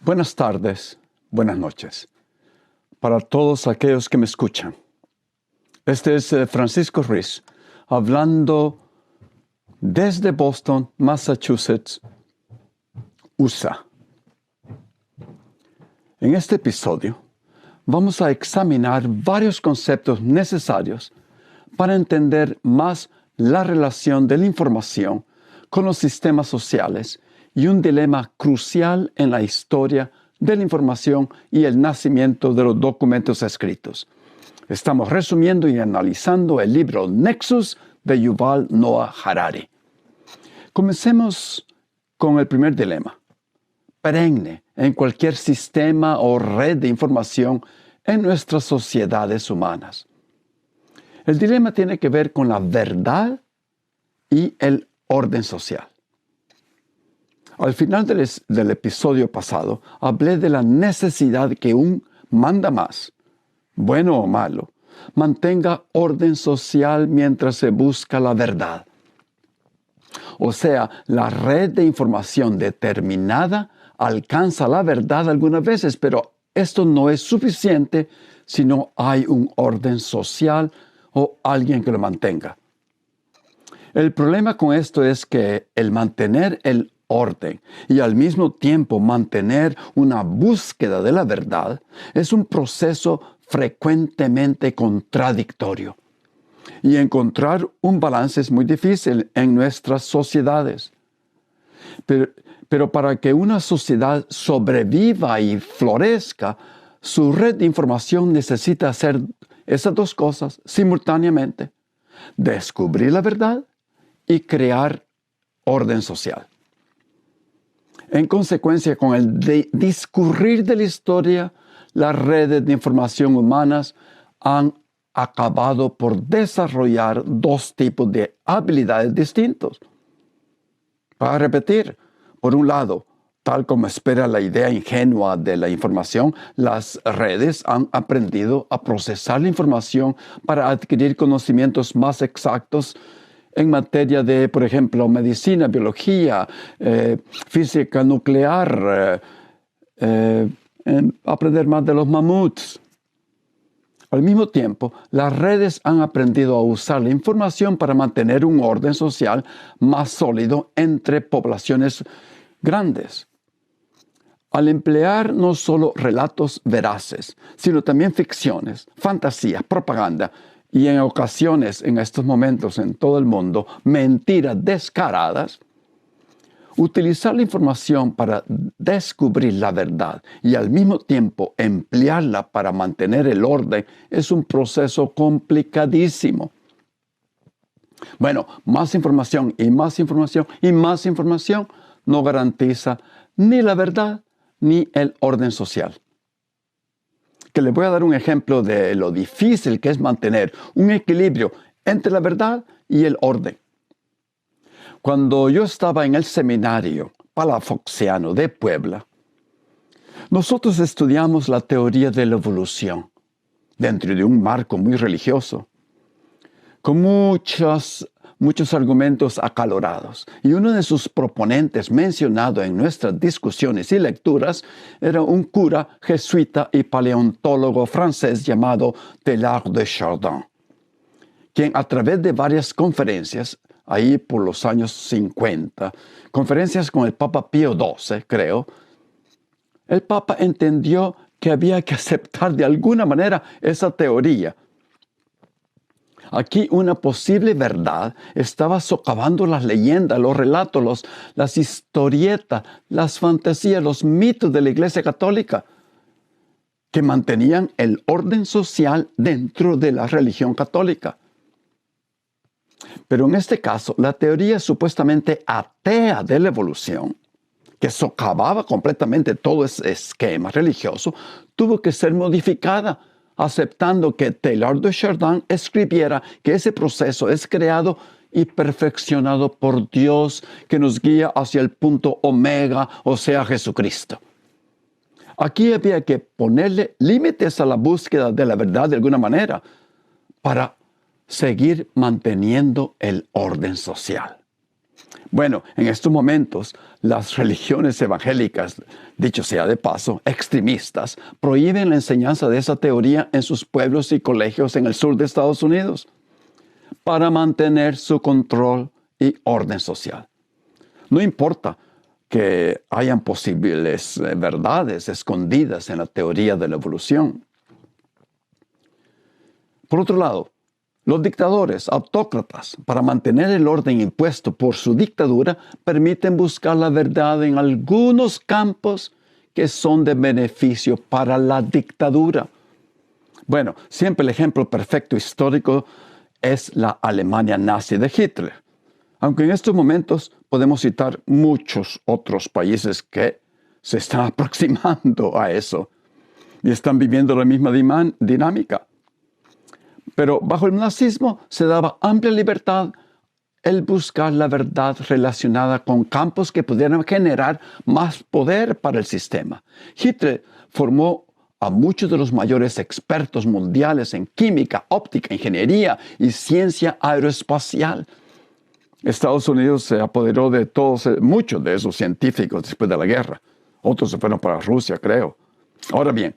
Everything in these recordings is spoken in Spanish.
Buenas tardes, buenas noches, para todos aquellos que me escuchan. Este es Francisco Ruiz, hablando desde Boston, Massachusetts, USA. En este episodio vamos a examinar varios conceptos necesarios para entender más la relación de la información con los sistemas sociales y un dilema crucial en la historia de la información y el nacimiento de los documentos escritos. Estamos resumiendo y analizando el libro Nexus de Yuval Noah Harari. Comencemos con el primer dilema, perenne en cualquier sistema o red de información en nuestras sociedades humanas. El dilema tiene que ver con la verdad y el orden social. Al final del episodio pasado, hablé de la necesidad que un mandamás, bueno o malo, mantenga orden social mientras se busca la verdad. O sea, la red de información determinada alcanza la verdad algunas veces, pero esto no es suficiente si no hay un orden social o alguien que lo mantenga. El problema con esto es que el mantener el orden y al mismo tiempo mantener una búsqueda de la verdad es un proceso frecuentemente contradictorio. Y encontrar un balance es muy difícil en nuestras sociedades. Pero para que una sociedad sobreviva y florezca, su red de información necesita hacer esas dos cosas simultáneamente: descubrir la verdad y crear orden social. En consecuencia, con el discurrir de la historia, las redes de información humanas han acabado por desarrollar dos tipos de habilidades distintos. Para repetir, por un lado, tal como espera la idea ingenua de la información, las redes han aprendido a procesar la información para adquirir conocimientos más exactos en materia de, por ejemplo, medicina, biología, física nuclear, aprender más de los mamuts. Al mismo tiempo, las redes han aprendido a usar la información para mantener un orden social más sólido entre poblaciones grandes. Al emplear no solo relatos veraces, sino también ficciones, fantasías, propaganda, y en ocasiones, en estos momentos, en todo el mundo, mentiras descaradas, utilizar la información para descubrir la verdad y al mismo tiempo emplearla para mantener el orden es un proceso complicadísimo. Bueno, más información y más información y más información no garantiza ni la verdad ni el orden social. Que les voy a dar un ejemplo de lo difícil que es mantener un equilibrio entre la verdad y el orden. Cuando yo estaba en el seminario palafoxiano de Puebla, nosotros estudiamos la teoría de la evolución dentro de un marco muy religioso, con muchos argumentos acalorados. Y uno de sus proponentes mencionado en nuestras discusiones y lecturas era un cura jesuita y paleontólogo francés llamado Teilhard de Chardin, quien a través de varias conferencias, ahí por los años 50, conferencias con el Papa Pío XII, creo, el Papa entendió que había que aceptar de alguna manera esa teoría. Aquí una posible verdad estaba socavando las leyendas, los relatos, las historietas, las fantasías, los mitos de la Iglesia Católica, que mantenían el orden social dentro de la religión católica. Pero en este caso, la teoría supuestamente atea de la evolución, que socavaba completamente todo ese esquema religioso, tuvo que ser modificada, aceptando que Teilhard de Chardin escribiera que ese proceso es creado y perfeccionado por Dios, que nos guía hacia el punto omega, o sea, Jesucristo. Aquí había que ponerle límites a la búsqueda de la verdad de alguna manera para seguir manteniendo el orden social. Bueno, en estos momentos, las religiones evangélicas, dicho sea de paso, extremistas, prohíben la enseñanza de esa teoría en sus pueblos y colegios en el sur de Estados Unidos para mantener su control y orden social. No importa que hayan posibles verdades escondidas en la teoría de la evolución. Por otro lado, los dictadores autócratas, para mantener el orden impuesto por su dictadura, permiten buscar la verdad en algunos campos que son de beneficio para la dictadura. Bueno, siempre el ejemplo perfecto histórico es la Alemania nazi de Hitler. Aunque en estos momentos podemos citar muchos otros países que se están aproximando a eso y están viviendo la misma dinámica. Pero bajo el nazismo se daba amplia libertad el buscar la verdad relacionada con campos que pudieran generar más poder para el sistema. Hitler formó a muchos de los mayores expertos mundiales en química, óptica, ingeniería y ciencia aeroespacial. Estados Unidos se apoderó de muchos de esos científicos después de la guerra. Otros se fueron para Rusia, creo. Ahora bien,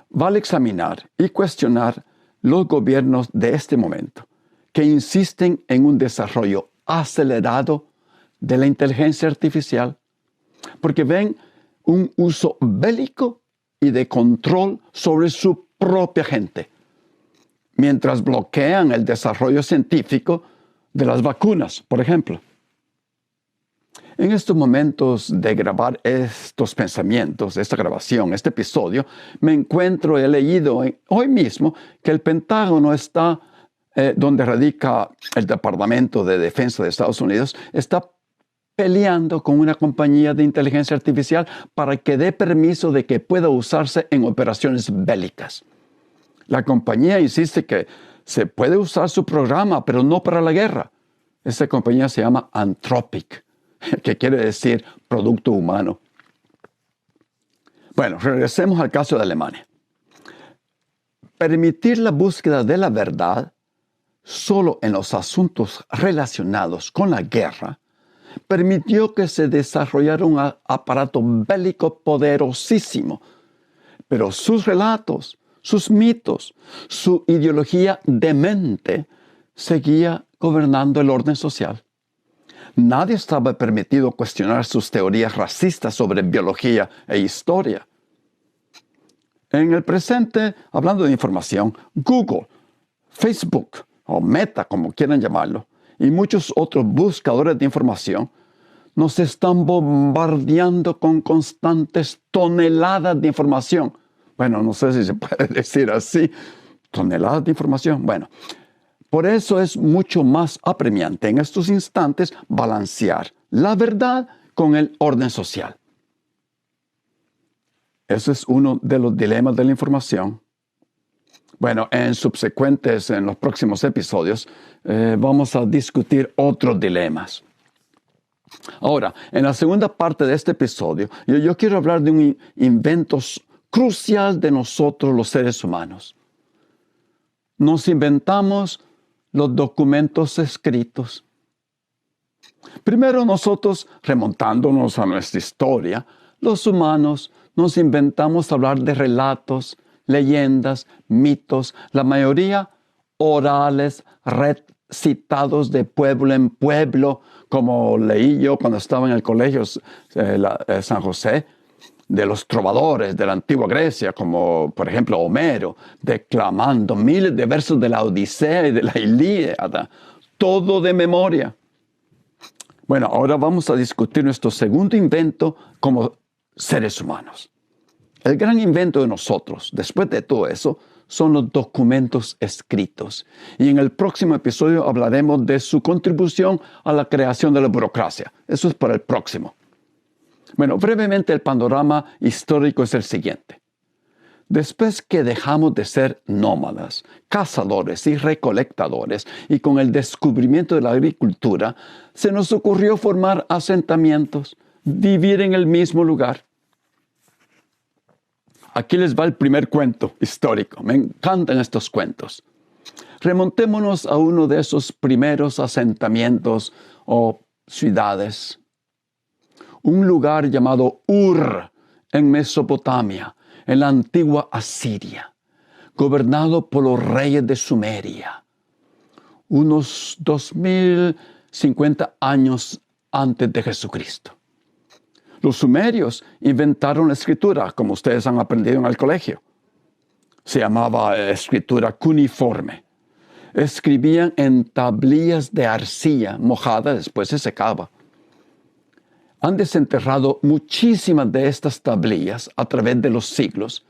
vale examinar y cuestionar los gobiernos de este momento, que insisten en un desarrollo acelerado de la inteligencia artificial, porque ven un uso bélico y de control sobre su propia gente, mientras bloquean el desarrollo científico de las vacunas, por ejemplo. En estos momentos de grabar estos pensamientos, esta grabación, este episodio, he leído hoy mismo que el Pentágono está, donde radica el Departamento de Defensa de Estados Unidos, está peleando con una compañía de inteligencia artificial para que dé permiso de que pueda usarse en operaciones bélicas. La compañía insiste que se puede usar su programa, pero no para la guerra. Esta compañía se llama Anthropic, que quiere decir producto humano. Bueno, regresemos al caso de Alemania. Permitir la búsqueda de la verdad solo en los asuntos relacionados con la guerra permitió que se desarrollara un aparato bélico poderosísimo, pero sus relatos, sus mitos, su ideología demente seguía gobernando el orden social. Nadie estaba permitido cuestionar sus teorías racistas sobre biología e historia. En el presente, hablando de información, Google, Facebook o Meta, como quieran llamarlo, y muchos otros buscadores de información nos están bombardeando con constantes toneladas de información. Bueno, no sé si se puede decir así, toneladas de información. Bueno, por eso es mucho más apremiante en estos instantes balancear la verdad con el orden social. Ese es uno de los dilemas de la información. Bueno, en los próximos episodios, vamos a discutir otros dilemas. Ahora, en la segunda parte de este episodio, yo quiero hablar de un invento crucial de nosotros los seres humanos. Nos inventamos los documentos escritos. Primero nosotros, remontándonos a nuestra historia, los humanos nos inventamos hablar de relatos, leyendas, mitos, la mayoría orales, recitados de pueblo en pueblo, como leí yo cuando estaba en el colegio San José, de los trovadores de la antigua Grecia, como por ejemplo Homero, declamando miles de versos de la Odisea y de la Ilíada, todo de memoria. Bueno, ahora vamos a discutir nuestro segundo invento como seres humanos. El gran invento de nosotros, después de todo eso, son los documentos escritos. Y en el próximo episodio hablaremos de su contribución a la creación de la burocracia. Eso es para el próximo. Bueno, brevemente el panorama histórico es el siguiente. Después que dejamos de ser nómadas, cazadores y recolectadores, y con el descubrimiento de la agricultura, se nos ocurrió formar asentamientos, vivir en el mismo lugar. Aquí les va el primer cuento histórico. Me encantan estos cuentos. Remontémonos a uno de esos primeros asentamientos o ciudades. Un lugar llamado Ur, en Mesopotamia, en la antigua Asiria, gobernado por los reyes de Sumeria, unos 2050 años antes de Jesucristo. Los sumerios inventaron la escritura, como ustedes han aprendido en el colegio. Se llamaba escritura cuneiforme. Escribían en tablillas de arcilla mojada, después se secaba. Han desenterrado muchísimas de estas tablillas a través de los siglos.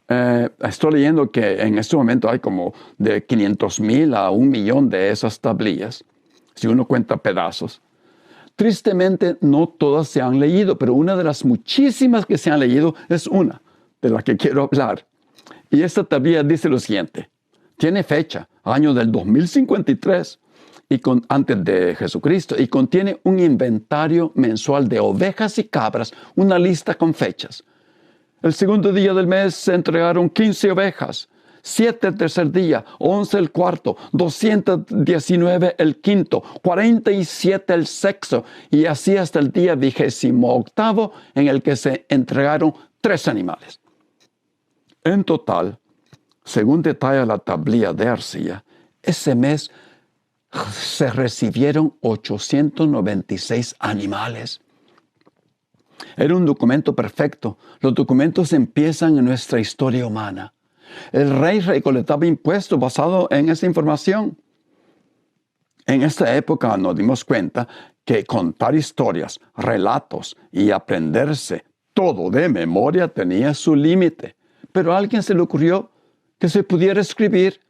Estoy leyendo que en este momento hay como de 500,000 a 1,000,000 de esas tablillas, si uno cuenta pedazos. Tristemente, no todas se han leído, pero una de las muchísimas que se han leído es una de la que quiero hablar. Y esta tablilla dice lo siguiente. Tiene fecha, año del 2053, antes de Jesucristo, y contiene un inventario mensual de ovejas y cabras, una lista con fechas. El segundo día del mes se entregaron 15 ovejas, 7 el tercer día, 11 el cuarto, 219 el quinto, 47 el sexto, y así hasta el día 28º en el que se entregaron 3 animales. En total, según detalla la tablilla de arcilla, ese mes se recibieron 896 animales. Era un documento perfecto. Los documentos empiezan en nuestra historia humana. El rey recolectaba impuestos basado en esa información. En esta época nos dimos cuenta que contar historias, relatos y aprenderse todo de memoria tenía su límite. Pero a alguien se le ocurrió que se pudiera escribir.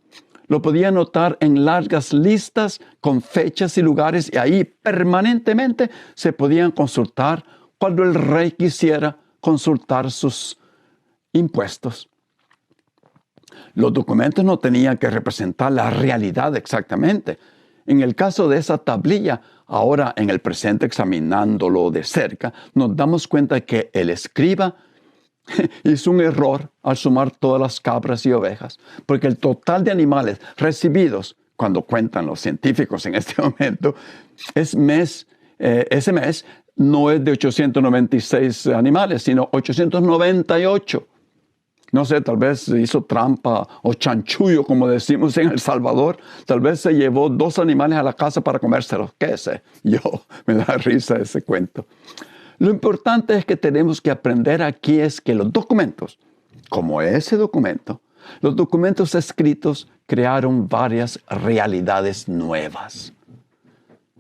Lo podía anotar en largas listas con fechas y lugares, y ahí permanentemente se podían consultar cuando el rey quisiera consultar sus impuestos. Los documentos no tenían que representar la realidad exactamente. En el caso de esa tablilla, ahora en el presente examinándolo de cerca, nos damos cuenta que el escriba hizo un error al sumar todas las cabras y ovejas, porque el total de animales recibidos, cuando cuentan los científicos en este momento, ese mes no es de 896 animales, sino 898. No sé, tal vez hizo trampa o chanchullo, como decimos en El Salvador. Tal vez se llevó 2 animales a la casa para comérselos. ¿Qué sé? Me da risa ese cuento. Lo importante es que tenemos que aprender aquí es que los documentos, como ese documento, los documentos escritos crearon varias realidades nuevas.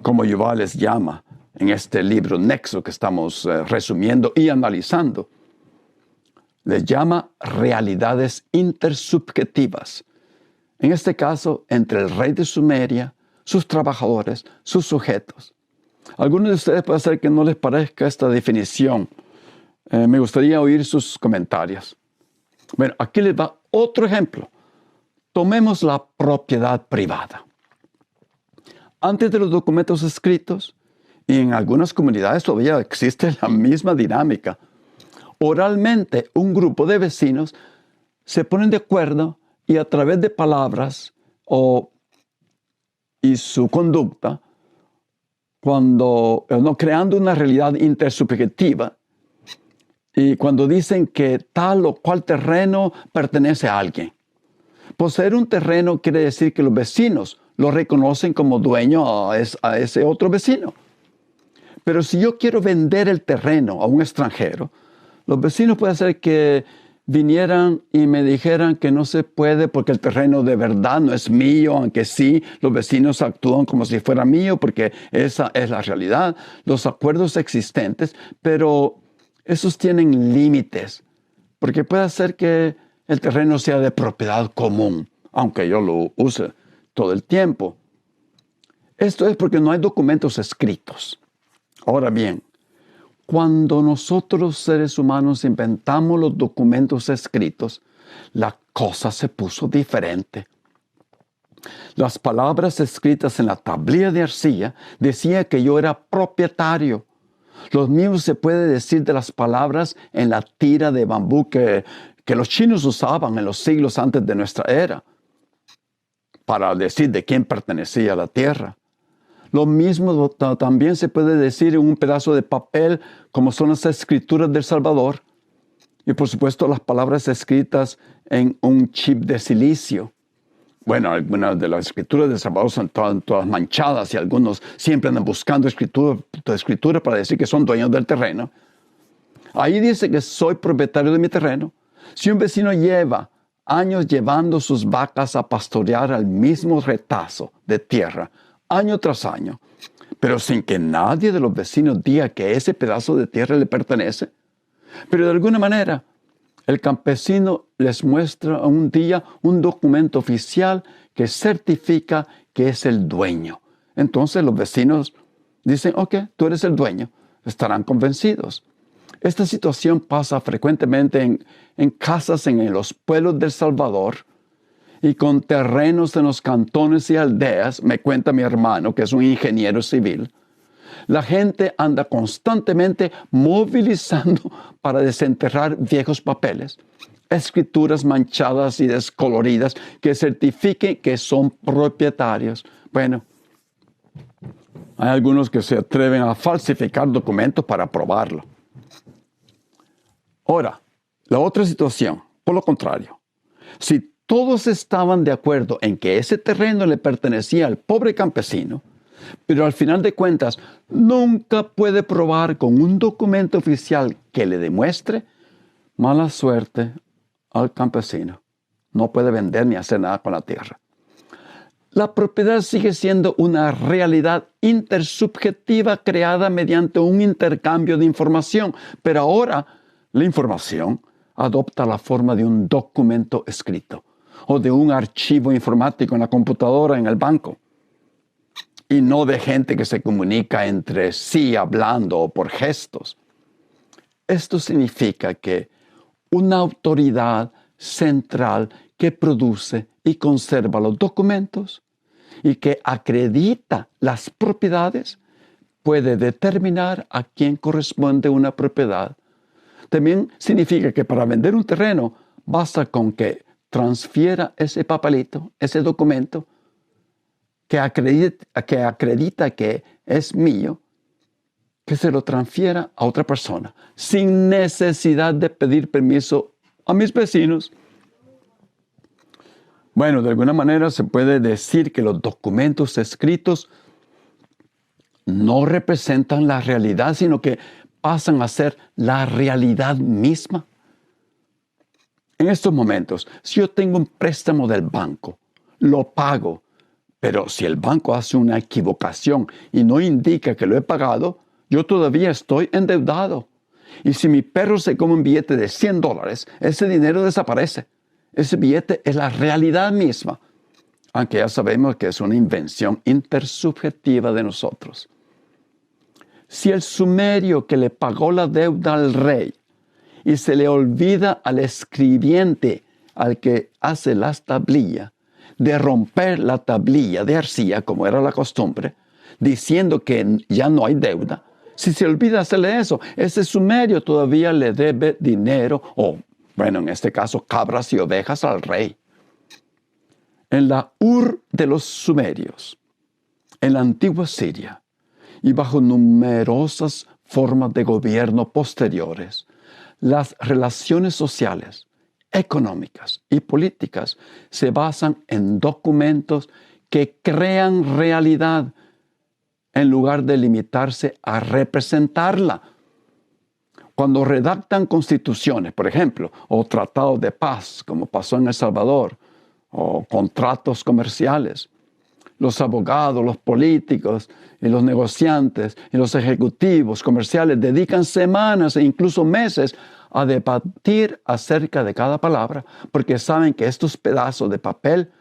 Como Yuval les llama en este libro Nexo que estamos resumiendo y analizando, les llama realidades intersubjetivas. En este caso, entre el rey de Sumeria, sus trabajadores, sus sujetos. Algunos de ustedes puede ser que no les parezca esta definición. Me gustaría oír sus comentarios. Bueno, aquí les va otro ejemplo. Tomemos la propiedad privada. Antes de los documentos escritos, y en algunas comunidades todavía existe la misma dinámica, oralmente un grupo de vecinos se ponen de acuerdo y a través de palabras y su conducta, creando una realidad intersubjetiva, y cuando dicen que tal o cual terreno pertenece a alguien. Poseer un terreno quiere decir que los vecinos lo reconocen como dueño a ese otro vecino. Pero si yo quiero vender el terreno a un extranjero, los vecinos puede ser que vinieran y me dijeran que no se puede porque el terreno de verdad no es mío, aunque sí, los vecinos actúan como si fuera mío porque esa es la realidad. Los acuerdos existentes, pero esos tienen límites, porque puede ser que el terreno sea de propiedad común, aunque yo lo use todo el tiempo. Esto es porque no hay documentos escritos. Ahora bien, cuando nosotros seres humanos inventamos los documentos escritos, la cosa se puso diferente. Las palabras escritas en la tablilla de arcilla decían que yo era propietario. Lo mismo se puede decir de las palabras en la tira de bambú que los chinos usaban en los siglos antes de nuestra era, para decir de quién pertenecía la tierra. Lo mismo también se puede decir en un pedazo de papel, como son las escrituras del Salvador. Y por supuesto las palabras escritas en un chip de silicio. Bueno, algunas de las escrituras del Salvador son todas manchadas y algunos siempre andan buscando escritura para decir que son dueños del terreno. Ahí dice que soy propietario de mi terreno. Si un vecino lleva años llevando sus vacas a pastorear al mismo retazo de tierra, año tras año, pero sin que nadie de los vecinos diga que ese pedazo de tierra le pertenece, pero de alguna manera el campesino les muestra un día un documento oficial que certifica que es el dueño. Entonces los vecinos dicen, ok, tú eres el dueño. Estarán convencidos. Esta situación pasa frecuentemente en casas en los pueblos del Salvador y con terrenos en los cantones y aldeas, me cuenta mi hermano, que es un ingeniero civil. La gente anda constantemente movilizando para desenterrar viejos papeles, escrituras manchadas y descoloridas que certifiquen que son propietarios. Bueno, hay algunos que se atreven a falsificar documentos para probarlo. Ahora, la otra situación, por lo contrario, si todos estaban de acuerdo en que ese terreno le pertenecía al pobre campesino, pero al final de cuentas nunca puede probar con un documento oficial que le demuestre, mala suerte al campesino. No puede vender ni hacer nada con la tierra. La propiedad sigue siendo una realidad intersubjetiva creada mediante un intercambio de información, pero ahora la información adopta la forma de un documento escrito o de un archivo informático en la computadora en el banco. Y no de gente que se comunica entre sí hablando o por gestos. Esto significa que una autoridad central que produce y conserva los documentos y que acredita las propiedades puede determinar a quién corresponde una propiedad. También significa que para vender un terreno basta con que transfiera ese papelito, ese documento, que acredita que es mío, que se lo transfiera a otra persona, sin necesidad de pedir permiso a mis vecinos. Bueno, de alguna manera se puede decir que los documentos escritos no representan la realidad, sino que pasan a ser la realidad misma. En estos momentos, si yo tengo un préstamo del banco, lo pago, pero si el banco hace una equivocación y no indica que lo he pagado, yo todavía estoy endeudado. Y si mi perro se come un billete de $100, ese dinero desaparece. Ese billete es la realidad misma, aunque ya sabemos que es una invención intersubjetiva de nosotros. Si el sumerio que le pagó la deuda al rey y se le olvida al escribiente, al que hace las tablillas, de romper la tablilla de arcilla, como era la costumbre, diciendo que ya no hay deuda, si se olvida hacerle eso, ese sumerio todavía le debe dinero, o, bueno, en este caso, cabras y ovejas al rey. En la Ur de los sumerios, en la antigua Siria, y bajo numerosas formas de gobierno posteriores, las relaciones sociales, económicas y políticas se basan en documentos que crean realidad en lugar de limitarse a representarla. Cuando redactan constituciones, por ejemplo, o tratados de paz, como pasó en El Salvador, o contratos comerciales, los abogados, los políticos y los negociantes y los ejecutivos comerciales dedican semanas e incluso meses a debatir acerca de cada palabra, porque saben que estos pedazos de papel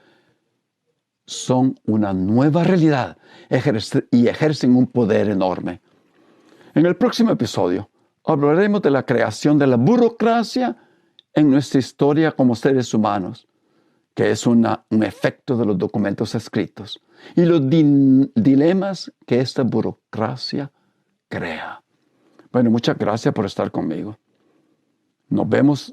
son una nueva realidad y ejercen un poder enorme. En el próximo episodio hablaremos de la creación de la burocracia en nuestra historia como seres humanos, que es un efecto de los documentos escritos, y los dilemas que esta burocracia crea. Bueno, muchas gracias por estar conmigo. Nos vemos